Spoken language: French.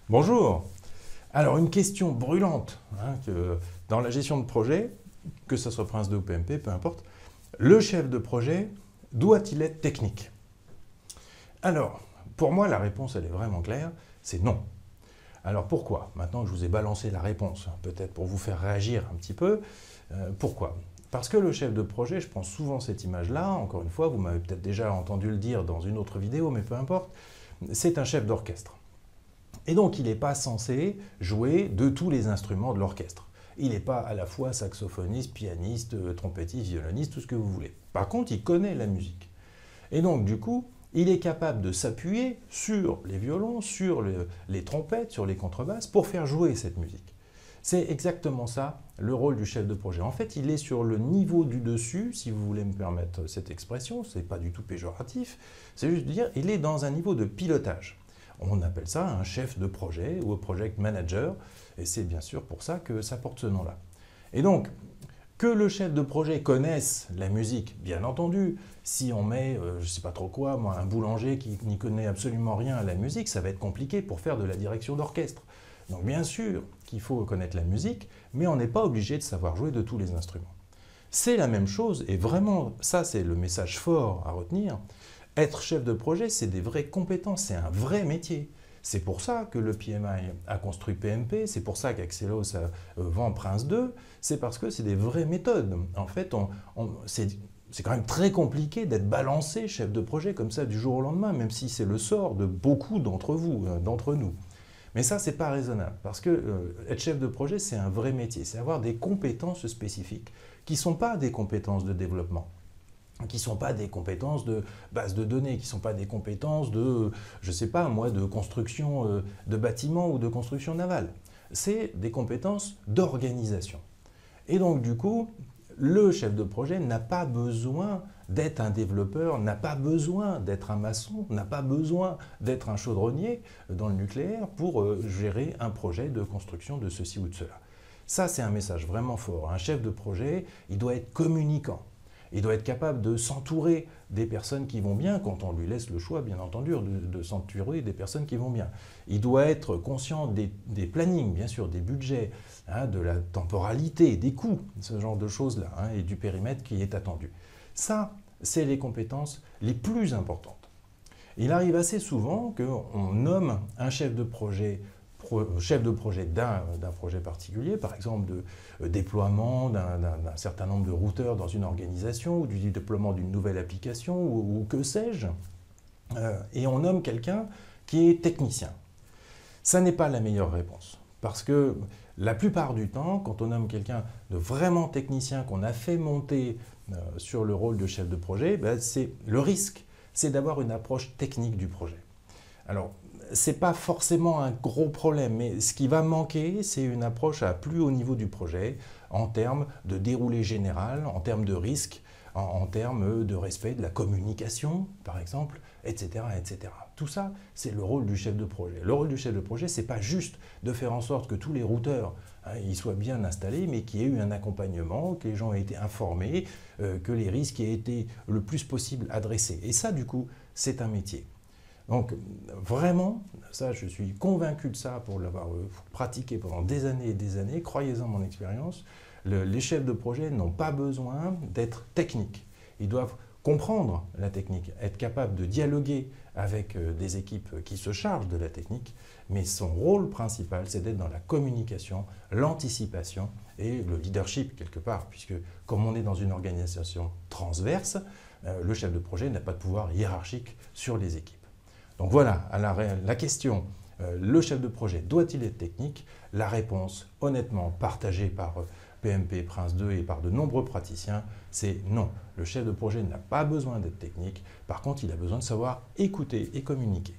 Bonjour. Alors une question brûlante que dans la gestion de projet, que ce soit Prince 2 ou PMP, peu importe, le chef de projet doit-il être technique? Alors, pour moi, la réponse, elle est vraiment claire, c'est non. Alors pourquoi? Maintenant que je vous ai balancé la réponse, peut-être pour vous faire réagir un petit peu, pourquoi? Parce que le chef de projet, je prends souvent cette image-là, encore une fois, vous m'avez peut-être déjà entendu le dire dans une autre vidéo, mais peu importe, c'est un chef d'orchestre. Et donc, il n'est pas censé jouer de tous les instruments de l'orchestre. Il n'est pas à la fois saxophoniste, pianiste, trompettiste, violoniste, tout ce que vous voulez. Par contre, il connaît la musique. Et donc, du coup, il est capable de s'appuyer sur les violons, sur les trompettes, sur les contrebasses, pour faire jouer cette musique. C'est exactement ça, le rôle du chef de projet. En fait, il est sur le niveau du dessus, si vous voulez me permettre cette expression, ce n'est pas du tout péjoratif, c'est juste de dire, il est dans un niveau de pilotage. On appelle ça un chef de projet ou un project manager, et c'est bien sûr pour ça que ça porte ce nom-là. Et donc, que le chef de projet connaisse la musique, bien entendu, si on met, je ne sais pas trop quoi, moi, un boulanger qui n'y connaît absolument rien à la musique, ça va être compliqué pour faire de la direction d'orchestre. Donc bien sûr qu'il faut connaître la musique, mais on n'est pas obligé de savoir jouer de tous les instruments. C'est la même chose, et vraiment, ça c'est le message fort à retenir. Être chef de projet, c'est des vraies compétences, c'est un vrai métier. C'est pour ça que le PMI a construit PMP, c'est pour ça qu'Axelos vend Prince 2, c'est parce que c'est des vraies méthodes. En fait, c'est quand même très compliqué d'être balancé chef de projet comme ça du jour au lendemain, même si c'est le sort de beaucoup d'entre vous, d'entre nous. Mais ça, c'est pas raisonnable, parce que être chef de projet, c'est un vrai métier, c'est avoir des compétences spécifiques qui ne sont pas des compétences de développement, qui ne sont pas des compétences de base de données, qui ne sont pas des compétences de, je ne sais pas moi, de construction de bâtiments ou de construction navale. C'est des compétences d'organisation. Et donc du coup, le chef de projet n'a pas besoin d'être un développeur, n'a pas besoin d'être un maçon, n'a pas besoin d'être un chaudronnier dans le nucléaire pour gérer un projet de construction de ceci ou de cela. Ça, c'est un message vraiment fort. Un chef de projet, il doit être communicant. Il doit être capable de s'entourer des personnes qui vont bien, quand on lui laisse le choix, bien entendu, de s'entourer des personnes qui vont bien. Il doit être conscient des plannings, bien sûr, des budgets, de la temporalité, des coûts, ce genre de choses-là, et du périmètre qui est attendu. Ça, c'est les compétences les plus importantes. Il arrive assez souvent qu'on nomme un chef de projet d'un projet particulier, par exemple de déploiement d'un certain nombre de routeurs dans une organisation ou du déploiement d'une nouvelle application ou que sais-je, et on nomme quelqu'un qui est technicien. Ça n'est pas la meilleure réponse, parce que la plupart du temps, quand on nomme quelqu'un de vraiment technicien qu'on a fait monter sur le rôle de chef de projet, le risque, c'est d'avoir une approche technique du projet. Alors, ce n'est pas forcément un gros problème, mais ce qui va manquer, c'est une approche à plus haut niveau du projet, en termes de déroulé général, en termes de risque, en termes de respect de la communication, par exemple, etc., etc. Tout ça, c'est le rôle du chef de projet. Le rôle du chef de projet, ce n'est pas juste de faire en sorte que tous les routeurs ils soient bien installés, mais qu'il y ait eu un accompagnement, que les gens aient été informés, que les risques aient été le plus possible adressés. Et ça, du coup, c'est un métier. Donc vraiment, ça je suis convaincu de ça pour l'avoir pratiqué pendant des années et des années, croyez-en mon expérience, les chefs de projet n'ont pas besoin d'être techniques. Ils doivent comprendre la technique, être capables de dialoguer avec des équipes qui se chargent de la technique, mais son rôle principal c'est d'être dans la communication, l'anticipation et le leadership quelque part, puisque comme on est dans une organisation transverse, le chef de projet n'a pas de pouvoir hiérarchique sur les équipes. Donc voilà, à la question, le chef de projet doit-il être technique? La réponse, honnêtement partagée par PMP, Prince 2 et par de nombreux praticiens, c'est non. Le chef de projet n'a pas besoin d'être technique, par contre il a besoin de savoir écouter et communiquer.